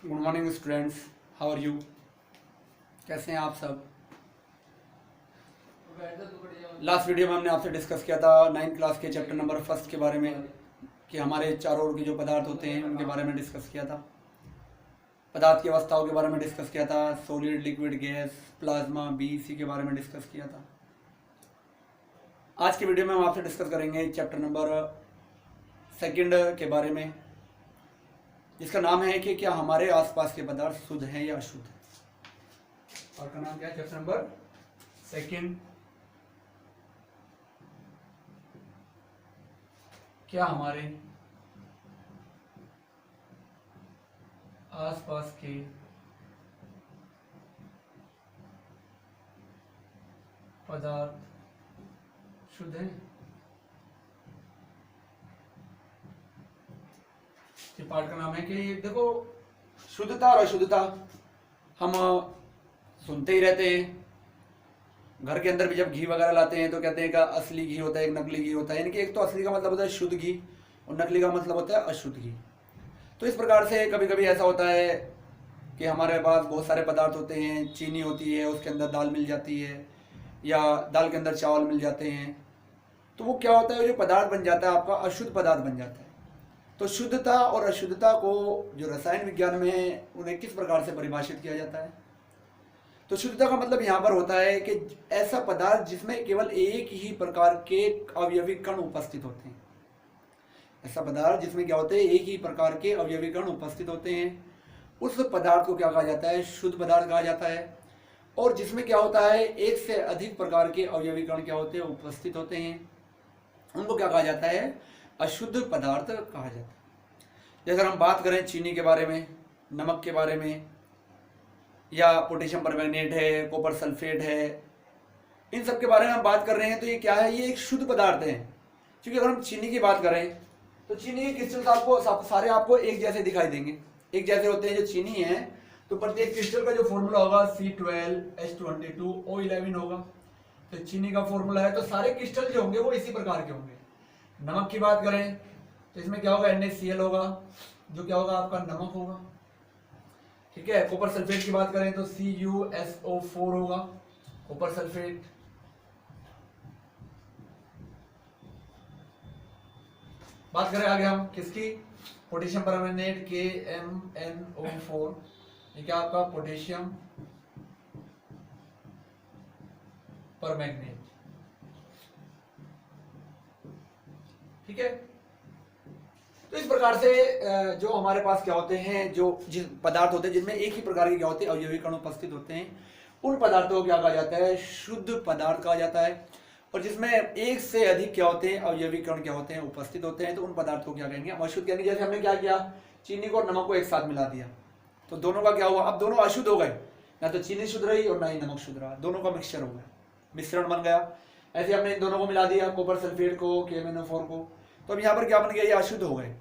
Good morning students, how are you. कैसे हैं आप सब। लास्ट वीडियो में हमने आपसे डिस्कस किया था 9th क्लास के चैप्टर नंबर फर्स्ट के बारे में कि हमारे चारों ओर के जो पदार्थ होते हैं उनके बारे में डिस्कस किया था। पदार्थ की अवस्थाओं के बारे में डिस्कस किया था, solid, liquid, gas, plasma, BEC के बारे में डिस्कस किया था। आज की वीडियो में हम आपसे डिस्कस करेंगे चैप्टर नंबर सेकंड के बारे में, जिसका नाम है कि क्या हमारे आसपास के पदार्थ शुद्ध हैं या अशुद्ध हैं। और का नाम क्या है, चैप्टर नंबर सेकंड, क्या हमारे आसपास के पदार्थ शुद्ध हैं। ये पार्ट का नाम है कि देखो, शुद्धता और अशुद्धता हम सुनते ही रहते हैं। घर के अंदर भी जब घी वगैरह लाते हैं तो कहते हैं कि असली घी होता है, एक नकली घी होता है। यानी कि एक तो असली का मतलब होता है शुद्ध घी और नकली का मतलब होता है अशुद्ध घी। तो इस प्रकार से कभी कभी ऐसा होता है कि हमारे पास बहुत सारे पदार्थ होते हैं, चीनी होती है, उसके अंदर दाल मिल जाती है, या दाल के अंदर चावल मिल जाते हैं। तो वो क्या होता है, जो पदार्थ बन जाता है आपका अशुद्ध पदार्थ बन जाता है। तो शुद्धता और अशुद्धता को जो रसायन विज्ञान में है उन्हें किस प्रकार से परिभाषित किया जाता है। तो शुद्धता का मतलब यहाँ पर होता है कि ऐसा पदार्थ जिसमें केवल एक ही प्रकार के अवयवी कण उपस्थित होते हैं। ऐसा पदार्थ जिसमें क्या होते हैं, एक ही प्रकार के अवयवी कण उपस्थित होते हैं, उस पदार्थ को क्या कहा जाता है, शुद्ध पदार्थ कहा जाता है। और जिसमें क्या होता है, एक से अधिक प्रकार के अवयवी कण क्या होते हैं, उपस्थित होते हैं, उनको क्या कहा जाता है, अशुद्ध पदार्थ कहा जाता है। जैसे हम बात करें चीनी के बारे में, नमक के बारे में, या पोटेशियम परमैंगनेट है, कॉपर सल्फेट है, इन सब के बारे में हम बात कर रहे हैं तो ये क्या है, ये एक शुद्ध पदार्थ है। क्योंकि अगर हम चीनी की बात करें तो चीनी के क्रिस्टल्स आपको सारे आपको एक जैसे दिखाई देंगे, एक जैसे होते हैं जो चीनी है। तो प्रत्येक क्रिस्टल का जो फॉर्मूला होगा C12H22O11 होगा। तो चीनी का फॉर्मूला है, तो सारे क्रिस्टल जो होंगे वो इसी प्रकार के होंगे। नमक की बात करें तो इसमें क्या होगा, NaCl होगा, जो क्या होगा आपका नमक होगा। ठीक है। कॉपर सल्फेट की बात करें तो CuSO4 होगा, कॉपर सल्फेट। बात करें आगे हम किसकी, पोटेशियम परमैंगनेट KMnO4, ये क्या आपका पोटेशियम परमैंगनेट। ठीक है। तो इस प्रकार से जो हमारे पास क्या होते हैं, जो जिस पदार्थ होते हैं जिनमें एक ही प्रकार के क्या होते हैं, अवयवी कण उपस्थित होते हैं, उन पदार्थों को क्या कहा जाता है, शुद्ध पदार्थ कहा जाता है। और जिसमें एक से अधिक क्या होते हैं, अवयवी कण क्या होते हैं, उपस्थित होते हैं, तो उन पदार्थों को क्या कहेंगे, हम अशुद्ध कहेंगे। जैसे हमने क्या किया, चीनी को और नमक को एक साथ मिला दिया, तो दोनों का क्या हुआ, अब दोनों अशुद्ध हो गए। ना तो चीनी शुद्ध रही और ना ही नमक शुद्ध रहा, दोनों का मिक्सचर हो गया, मिश्रण बन गया। ऐसे हमने इन दोनों को मिला दिया, कॉपर सल्फेट को, KMnO4 को, तो अब यहाँ पर क्या बन गया, ये अशुद्ध हो गए।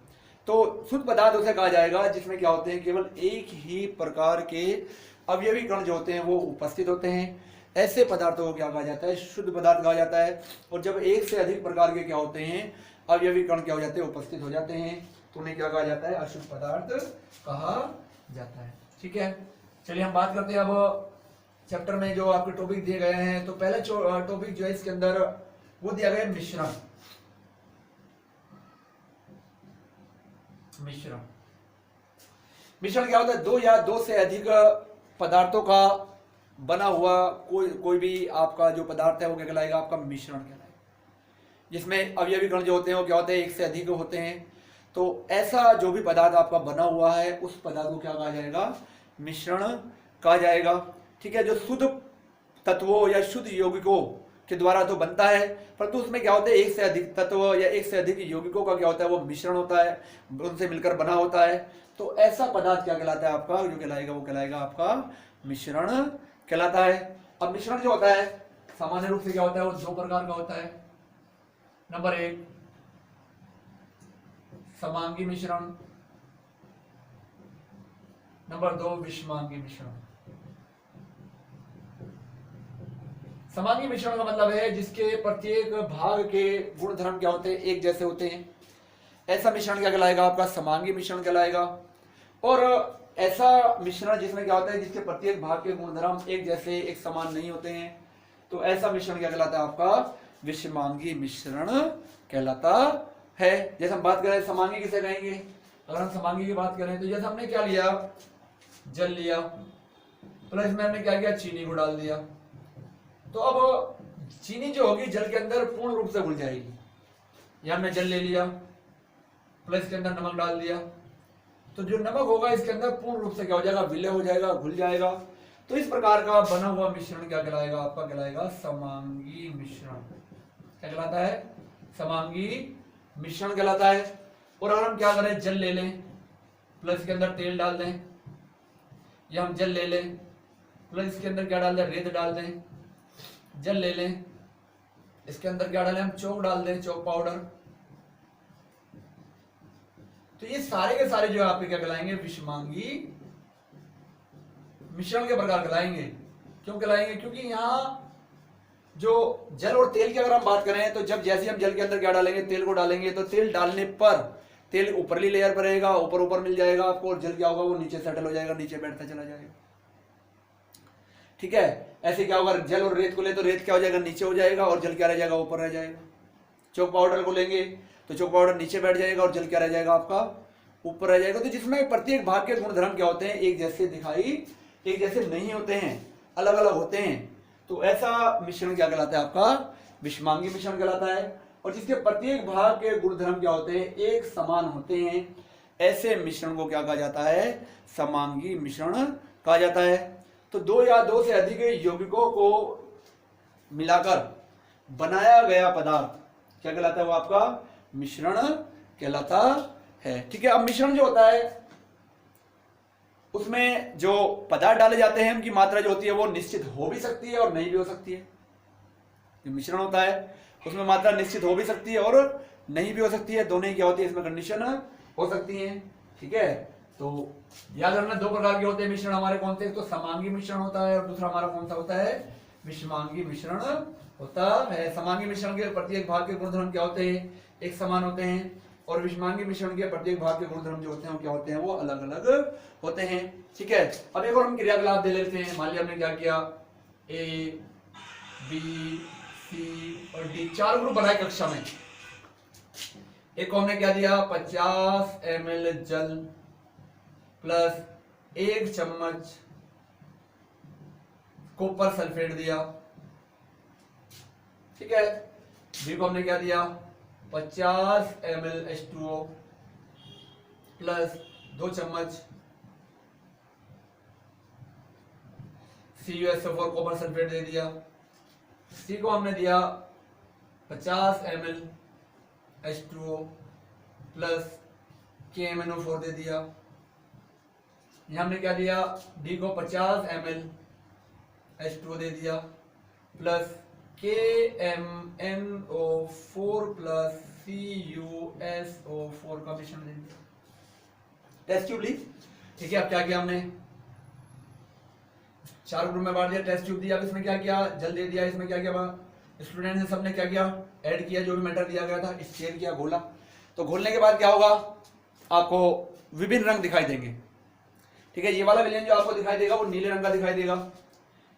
तो शुद्ध पदार्थ उसे कहा जाएगा जिसमें क्या होते हैं, केवल एक ही प्रकार के अवयवी कण जो होते हैं वो उपस्थित होते हैं। ऐसे पदार्थों को क्या कहा जाता है, शुद्ध पदार्थ कहा जाता है। और जब एक से अधिक प्रकार के क्या होते हैं, अवयवी कण क्या हो जाते हैं, उपस्थित हो जाते हैं, तो उन्हें क्या कहा जाता है, अशुद्ध पदार्थ कहा जाता है। ठीक है। चलिए हम बात करते हैं अब चैप्टर में जो आपके टॉपिक दिए गए हैं। तो पहला टॉपिक जो है इसके अंदर वो दिया गया है मिश्रण। मिश्रण क्या होता है, दो या दो से अधिक पदार्थों का बना हुआ कोई भी आपका जो पदार्थ है वो क्या कहलाएगा, आपका मिश्रण कहलाएगा। जिसमें अवयवी कण जो होते हैं वो क्या होते हैं, एक से अधिक होते हैं। तो ऐसा जो भी पदार्थ आपका बना हुआ है उस पदार्थ को क्या कहा जाएगा, मिश्रण कहा जाएगा। ठीक है। जो शुद्ध तत्वों या शुद्ध यौगिकों के द्वारा तो बनता है, परंतु उसमें क्या होता है, एक से अधिक तत्व या एक से अधिक यौगिकों का क्या होता है, वो मिश्रण होता है, उनसे मिलकर बना होता है। तो ऐसा पदार्थ क्या कहलाता है आपका, जो कहलाएगा वो कहलाएगा आपका मिश्रण कहलाता है। अब मिश्रण जो होता है सामान्य रूप से क्या होता है, वो दो प्रकार का होता है। नंबर 1 समांगी मिश्रण, नंबर 2 विषमांगी मिश्रण। समांगी मिश्रण का मतलब है जिसके प्रत्येक भाग के गुण धर्म क्या होते हैं, एक जैसे होते हैं। ऐसा मिश्रण क्या कहलाएगा, आपका समांगी मिश्रण कहलाएगा। और ऐसा मिश्रण जिसमें क्या होता है, जिसके प्रत्येक भाग के गुणधर्म एक जैसे एक समान नहीं होते हैं, तो ऐसा मिश्रण क्या कहलाता है, आपका विषमांगी मिश्रण कहलाता है। जैसे हम बात करें समांगी किसे कहेंगे, अगर हम समांगी की बात करें तो जैसे हमने क्या लिया, जल लिया, प्लस में हमने क्या किया, चीनी को डाल दिया, तो अब चीनी जो होगी जल के अंदर पूर्ण रूप से घुल जाएगी। यहां हमने जल ले लिया, प्लस के अंदर नमक डाल दिया, तो जो नमक होगा इसके अंदर पूर्ण रूप से क्या हो जाएगा, विलय हो जाएगा, घुल जाएगा। तो इस प्रकार का बना हुआ मिश्रण क्या कहलाएगा, आपका कहलाएगा समांगी मिश्रण। क्या कहलाता है, समांगी मिश्रण कहलाता है। और अगर हम क्या करें, जल ले लें, प्लस के अंदर तेल डाल दें, या हम जल ले लें, प्लस इसके अंदर क्या डाल दें, रेत डाल दें, जल ले लें, इसके अंदर क्या डालें, हम चौक डाल दें, चौक पाउडर, तो ये सारे के सारे जो है आपके क्या कहलाएंगे, विषमांगी मिश्रण के प्रकार कहलाएंगे। क्यों कहलाएंगे, क्योंकि यहाँ जो जल और तेल की अगर हम बात करें तो जब जैसे हम जल के अंदर क्या डालेंगे, तेल को डालेंगे, तो तेल डालने पर तेल ऊपरली लेयर पर रहेगा, ऊपर ऊपर मिल जाएगा आपको, और जल क्या होगा, वो नीचे सेटल हो जाएगा, नीचे बैठता चला जाएगा। ठीक है, ऐसे क्या होगा, जल और रेत को ले तो रेत क्या हो जाएगा, नीचे हो जाएगा, और जल क्या रह जाएगा, ऊपर रह जाएगा। चौक पाउडर को लेंगे तो चौक पाउडर नीचे बैठ जाएगा, और जल क्या रह जाएगा, आपका ऊपर रह जाएगा। तो जिसमें प्रत्येक भाग के गुणधर्म क्या होते हैं, एक जैसे दिखाई, एक जैसे नहीं होते हैं, अलग अलग होते हैं। तो ऐसा मिश्रण क्या कहलाता है, आपका विषमांगी मिश्रण कहलाता है। और जिसके प्रत्येक भाग के गुणधर्म क्या होते हैं, एक समान होते हैं, ऐसे मिश्रण को क्या कहा जाता है, समांगी मिश्रण कहा जाता है। तो दो या दो से अधिक यौगिकों को मिलाकर बनाया गया पदार्थ क्या कहलाता है, वो आपका मिश्रण कहलाता है। ठीक है, अब मिश्रण जो होता है उसमें जो पदार्थ डाले जाते हैं उनकी मात्रा जो होती है वो निश्चित हो भी सकती है और नहीं भी हो सकती है। जो मिश्रण होता है उसमें मात्रा निश्चित हो भी सकती है और नहीं भी हो सकती है, दोनों ही क्या होती है, इसमें कंडीशन हो सकती है। ठीक है, तो याद रखना दो प्रकार के होते हैं मिश्रण हमारे, कौन से, तो समांगी मिश्रण होता है और दूसरा हमारा कौन सा होता है, विषमांगी मिश्रण होता है। समांगी मिश्रण के प्रत्येक भाग के गुणधर्म क्या होते हैं, एक समान होते हैं, और विषमांगी मिश्रण के प्रत्येक भाग के गुणधर्म जो होते हैं वो क्या होते हैं, वो अलग अलग होते हैं। ठीक है, अब एक और हम क्रियाकलाप दे लेते हैं। मान लिया हमने क्या किया, ए बी सी और डी चार ग्रुप बनाए कक्षा में। एक को हमने क्या दिया, 50 ml जल प्लस 1 चम्मच कॉपर सल्फेट दिया। ठीक है, बी को हमने क्या दिया, 50 ml H2O प्लस 2 चम्मच CuSO4 कॉपर सल्फेट दे दिया। सी को हमने दिया 50 ml H2O प्लस KMnO4 दे दिया। यहां हमने क्या दिया, डी को 50 ml H2O दे दिया प्लस KMnO4 प्लस CuSO4 का मिश्रण दे दिया। टेस्ट ट्यूब ली। ठीक है, अब क्या किया हमने, चार ग्रुप में बांट दिया, टेस्ट ट्यूब दिया। अब इसमें क्या किया, जल दे दिया। इसमें क्या किया, स्टूडेंट ने सबने क्या किया, ऐड किया जो भी मैटर दिया गया था, स्टेयर किया, घोला। तो घोलने के बाद क्या होगा, आपको विभिन्न रंग दिखाई देंगे। ठीक है, ये वाला विलयन जो आपको दिखाई देगा वो नीले रंग का दिखाई देगा,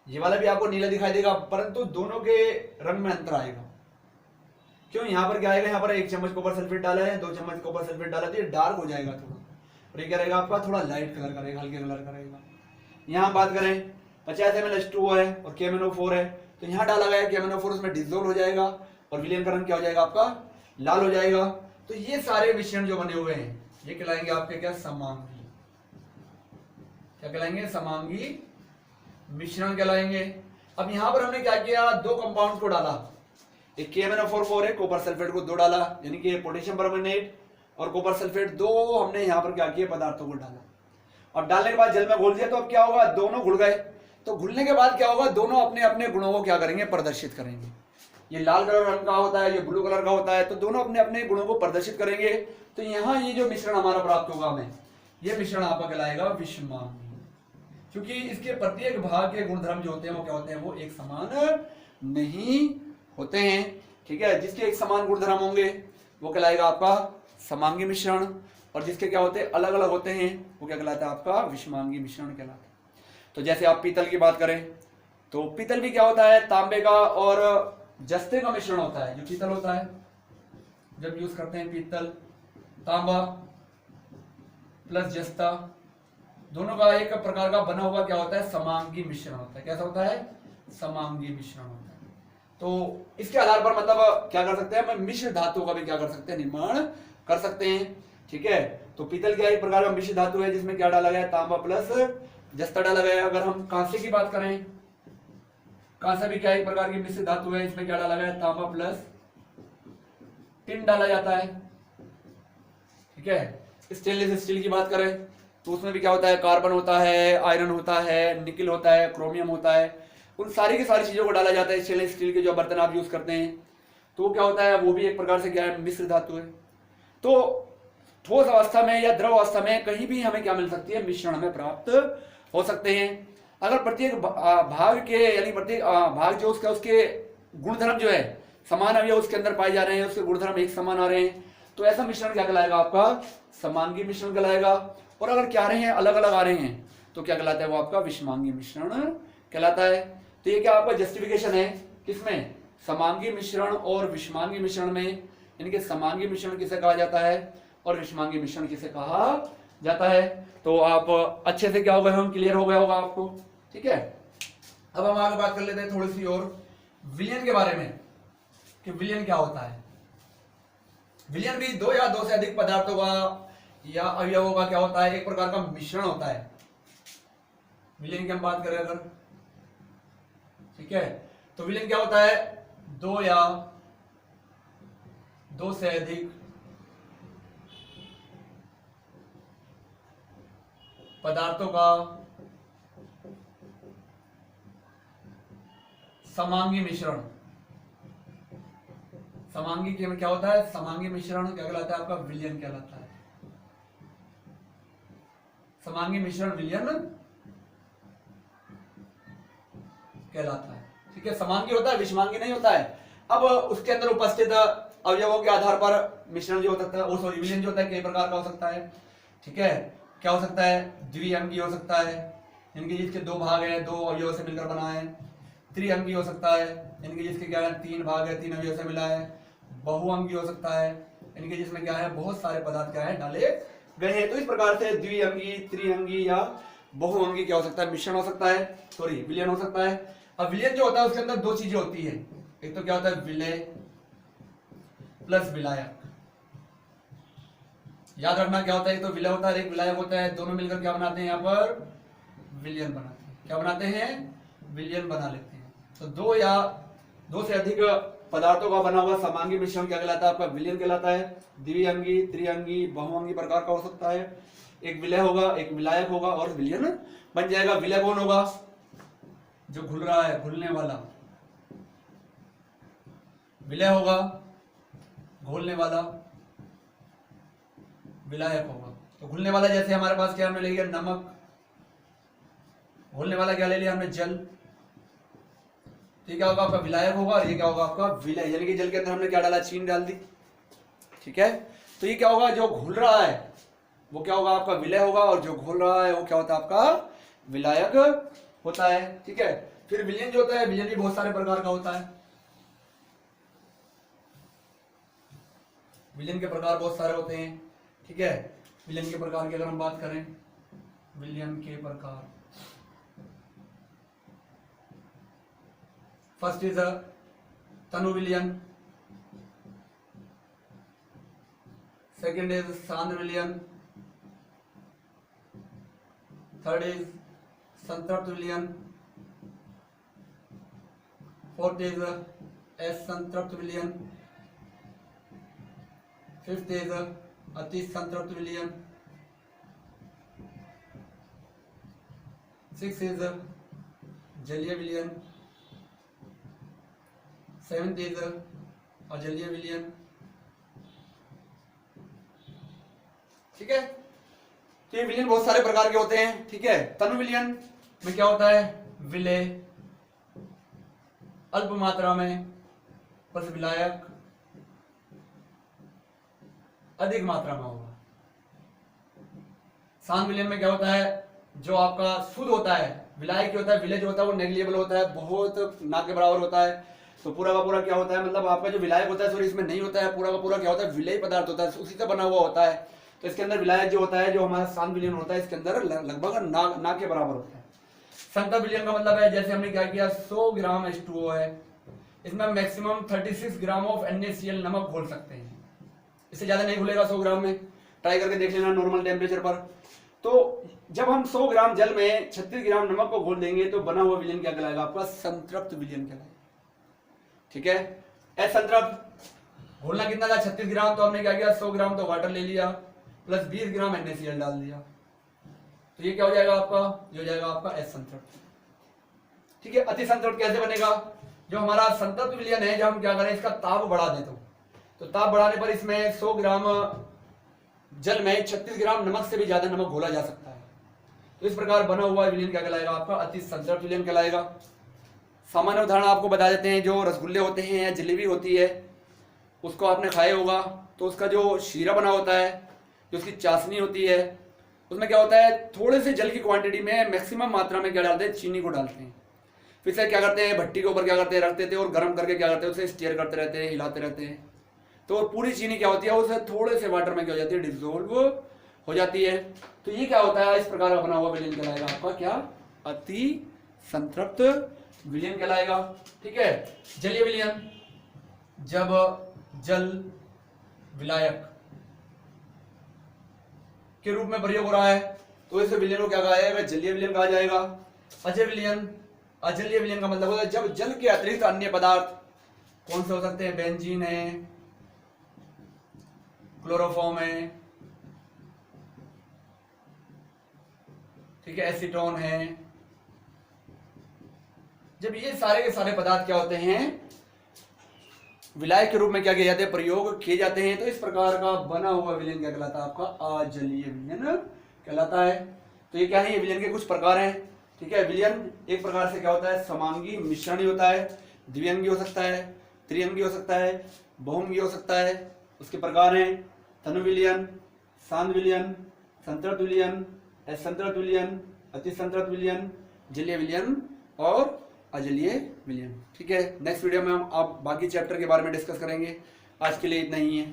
ये वाला भी आपको नीला दिखाई देगा, परंतु दोनों के रंग में अंतर आएगा। क्यों, यहाँ पर क्या आएगा, यहाँ पर 1 चम्मच कॉपर सल्फेट डाला है, 2 चम्मच कॉपर सल्फेट डाला, तो ये डार्क हो जाएगा थोड़ा, और ये क्या रहेगा आपका, थोड़ा लाइट कलर का रहेगा, हल्के कलर का रहेगा। यहाँ बात करें 50 ml H2O है और KMnO4 है, तो यहाँ डाला गया KMnO4 उसमें डिसोल्व हो जाएगा और विलयन का रंग क्या हो जाएगा, आपका लाल हो जाएगा। तो ये सारे मिश्रण जो बने हुए हैं ये कहलाएंगे आपके क्या, समांगी। क्या कहलाएंगे, समांगी मिश्रण कहलाएंगे। अब यहाँ पर हमने क्या किया, दो कंपाउंड को डाला, एक KMnO4 और एक कॉपर सल्फेट को 2 डाला, यानी कि पोटेशियम परमैंगनेट और कॉपर सल्फेट 2 हमने यहाँ पर क्या किया, पदार्थों को डाला। और डालने के बाद जल में घोल दिया, तो अब क्या होगा, दोनों घुल गए। तो घुलने के बाद क्या होगा, दोनों अपने अपने गुणों को क्या करेंगे, प्रदर्शित करेंगे। ये लाल कलर रंग का होता है, ये ब्लू कलर का होता है, तो दोनों अपने अपने गुणों को प्रदर्शित करेंगे। तो यहाँ ये जो मिश्रण हमारा प्राप्त होगा हमें, ये मिश्रण आपका कहलाएगा विषमांगी, क्योंकि इसके प्रत्येक भाग के गुणधर्म जो होते हैं वो क्या होते हैं, वो एक समान नहीं होते हैं। ठीक है, जिसके एक समान गुणधर्म होंगे वो कहलाएगा आपका समांगी मिश्रण, और जिसके क्या होते हैं अलग अलग होते हैं वो क्या कहलाता है आपका विषमांगी मिश्रण कहलाता है। तो जैसे आप पीतल की बात करें तो पीतल भी क्या होता है तांबे का और जस्ते का मिश्रण होता है। जो पीतल होता है जब यूज करते हैं पीतल तांबा प्लस जस्ता दोनों का एक प्रकार का बना हुआ क्या होता है समांगी मिश्रण होता है। कैसा होता है समांगी मिश्रण होता है। तो इसके आधार पर मतलब क्या कर सकते हैं हम मिश्र धातुओं का भी क्या कर सकते हैं निर्माण कर सकते हैं। ठीक है तो पीतल क्या एक प्रकार का मिश्र धातु है जिसमें क्या डाला गया है तांबा प्लस जस्ता डाला गया है। अगर हम कांसे की बात करें कांसा भी क्या एक प्रकार की मिश्र धातु है इसमें क्या डाला गया है तांबा प्लस टिन डाला जाता है। ठीक है स्टेनलेस स्टील की बात करें तो उसमें भी क्या होता है कार्बन होता है आयरन होता है निकिल होता है क्रोमियम होता है उन सारी की सारी चीजों को डाला जाता है। स्टेनलेस स्टील के जो बर्तन आप यूज करते हैं तो वो क्या होता है वो भी एक प्रकार से क्या है मिश्र धातु है। तो ठोस अवस्था में या द्रव अवस्था में कहीं भी हमें क्या मिल सकती है मिश्रण हमें प्राप्त हो सकते हैं। अगर प्रत्येक भाग के यानी प्रत्येक भाग जो उसके गुणधर्म जो है समान अवयव उसके अंदर पाए जा रहे हैं उसके गुणधर्म एक समान आ रहे हैं तो ऐसा मिश्रण क्या कहलाएगा आपका समांगी मिश्रण कहलाएगा। और अगर क्या रहे हैं अलग अलग आ रहे हैं तो क्या कहलाता है वो आपका विषमांगी मिश्रण कहलाता है। तो ये क्या आपका जस्टिफिकेशन है किसमें समांगी मिश्रण और विषमांगी मिश्रण में। इनके समांगी मिश्रण किसे कहा जाता है और विषमांगी मिश्रण किसे कहा जाता है। तो आप अच्छे से क्या हो गए हम क्लियर हो गया होगा आपको। ठीक है अब हम आगे बात कर लेते हैं थोड़ी सी और विलयन के बारे में कि विलयन क्या होता है। विलयन भी दो या दो से अधिक पदार्थों का या अवयवों का क्या होता है एक प्रकार का मिश्रण होता है। विलयन की हम बात करें अगर ठीक है तो विलयन क्या होता है दो या दो से अधिक पदार्थों का समांगी मिश्रण। समांगी के में क्या होता है समांगी मिश्रण क्या कहलाता है आपका विलयन कहलाता है। समांगी मिश्रण विलयन कहलाता है। ठीक है समांगी होता है विषमांगी नहीं होता है। अब उसके अंदर उपस्थित अवयवों के आधार पर मिश्रण जो होता है वो सॉरी विलयन जो होता है कई प्रकार का हो सकता है। ठीक है क्या हो सकता है द्विअंगी हो सकता है इनके जिसके दो भाग हैं दो अवयवों से मिलकर बना है। त्रिअंगी हो सकता है इनके जिसके क्या है तीन भाग है तीन अवयवों से मिला है। बहुअंगी हो सकता है इनके जिसमें क्या है बहुत सारे पदार्थ क्या है डाले गए हैं। तो इस प्रकार से द्विअंगी त्रिअंगी या बहुअंगी क्या हो सकता है मिश्रण हो सकता है सॉरी विलयन हो सकता है। अब विलयन जो होता है उसके अंदर दो चीजें होती है एक तो क्या होता है विलय प्लस विलायक। याद रखना क्या होता है एक तो विलय होता है एक विलायक होता है दोनों मिलकर क्या बनाते हैं यहाँ पर विलयन बनाते हैं। क्या बनाते हैं विलयन बना लेते हैं। तो दो या दो से अधिक पदार्थों का बना हुआ समांगी मिश्रण क्या कहलाता है आपका विलयन कहलाता है। द्विअंगी त्रिअंगी बहुअंगी प्रकार का हो सकता है। एक विलय होगा एक विलायक होगा और विलयन बन जाएगा। विलय कौन होगा जो घुल रहा है घुलने वाला विलय होगा घोलने वाला विलायक होगा। तो घुलने वाला जैसे हमारे पास क्या हमने ले लिया नमक घोलने वाला क्या ले लिया हमने जल। तो क्या होगा आपका विलायक होगा और ये क्या होगा आपका विलय यानी कि जल के अंदर हमने क्या डाला चीनी डाल दी। ठीक है तो ये क्या होगा जो घुल रहा है वो क्या होगा आपका विलय होगा और जो घोल रहा है वो क्या होता है आपका विलायक होता है। ठीक है फिर विलयन जो होता है विलयन भी बहुत सारे प्रकार का होता है। विलयन के प्रकार बहुत सारे होते हैं। ठीक है विलयन के प्रकार की अगर हम बात करें विलयन के प्रकार फर्स्ट इज तनु विलयन सेकंड इज सांद्र विलयन थर्ड इज संतृप्त विलयन फोर्थ इज असंतृप्त विलयन फिफ्थ इज अति संतृप्त विलयन सिक्स इज जलीय विलयन सेवेंथ इज अजलीय विलयन। ठीक है तो ये विलयन बहुत सारे प्रकार के होते हैं। ठीक है तनु विलयन में क्या होता है विलय अल्प मात्रा में विलायक अधिक मात्रा में होगा। शांत विलयन में क्या होता है, जो आपका शुद्ध होता है, विलय क्या होता है, विलय जो होता है वो नेग्लिजिबल होता है, बहुत ना के बराबर होता है। तो पूरा का पूरा क्या होता है, मतलब आपका जो विलायक होता है सॉरी इसमें नहीं होता है, पूरा का पूरा क्या होता है, विलयी पदार्थ होता है, उसी से बना हुआ होता है। तो इसके अंदर विलायक जो होता है, जो हमारा शांत विलयन होता है, इसके अंदर लगभग ना के बराबर होता है। संतृप्त विलयन का मतलब है, जैसे हमने क्या किया, 100 ग्राम H2O है, इसमें मैक्सिमम 36 ग्राम ऑफ NaCl नमक घोल सकते हैं, इससे ज्यादा नहीं घुलेगा 100 ग्राम में, ट्राई करके देख लेना नॉर्मल टेम्परेचर पर। तो जब हम 100 ग्राम जल में 36 ग्राम नमक को घोल देंगे तो बना हुआ विलयन क्या कहलाएगा, आपका संतृप्त विलयन कहलाएगा। ठीक है, असंतृप्त घोलना कितना था, 36 ग्राम, तो हमने क्या किया, 100 ग्राम तो वाटर ले लिया प्लस 20 ग्राम NaCl डाल दिया, तो ये क्या हो जाएगा आपका, ये हो जाएगा आपका असंतृप्त। ठीक है, अति संतृप्त कैसे बनेगा, जो हमारा संतृप्त विलयन है, जब हम क्या करें, इसका ताप बढ़ा देते हो, तो ताप बढ़ाने पर इसमें 100 ग्राम जल में 36 ग्राम नमक से भी ज्यादा नमक घोला जा सकता है। तो इस प्रकार बना हुआ विलयन क्या कहलाएगा, आपका अति संतृप्त विलयन कहलाएगा। सामान्य उदाहरण आपको बता देते हैं, जो रसगुल्ले होते हैं या जलेबी होती है, उसको आपने खाया होगा, तो उसका जो शीरा बना होता है, जो उसकी चाशनी होती है, उसमें क्या होता है, थोड़े से जल की क्वांटिटी में मैक्सिमम मात्रा में क्या डालते हैं, चीनी को डालते हैं, फिर से क्या करते हैं, भट्टी के ऊपर क्या करते हैं, रखते थे और गर्म करके क्या करते हैं, उसे स्टीयर करते रहते हैं, हिलाते रहते हैं, तो पूरी चीनी क्या होती है, उसे थोड़े से वाटर में क्या हो जाती है, डिसोल्व हो जाती है। तो ये क्या होता है, इस प्रकार का बना हुआ विलयन कहलाएगा आपका क्या, अति संतृप्त विलयन कहलाएगा। ठीक है, जलीय विलयन, जब जल विलायक के रूप में प्रयोग हो रहा है तो इस विलयन को क्या कहा जाएगा, जलीय विलयन कहा जाएगा। अजय विलयन, अजलीय विलयन का मतलब होता है जब जल के अतिरिक्त अन्य पदार्थ, कौन से हो सकते हैं, बेंजीन है, क्लोरोफॉर्म है, ठीक है, एसीटोन है, जब ये सारे के सारे पदार्थ क्या होते हैं, विलायक के रूप में क्या किए जाते हैं, प्रयोग किए जाते हैं, तो इस प्रकार का बना हुआ विलयन क्या कहलाता है, आपका अजलीय विलयन कहलाता है। तो ये क्या है, ये विलयन के कुछ प्रकार हैं। ठीक है, विलयन एक प्रकार से क्या होता है, समांगी मिश्रण ही होता है, द्विअंगी हो सकता है, त्रिअंगी हो सकता है, बहुअंगी हो सकता है। उसके प्रकार हैं तनु विलयन, शांत विलयन, संतृप्त विलयन, असंतृप्त विलयन, अति संतृप्त विलयन, जलीय विलयन और अजलीय विलयन। ठीक है, नेक्स्ट वीडियो में हम आप बाकी चैप्टर के बारे में डिस्कस करेंगे। आज के लिए इतना ही है।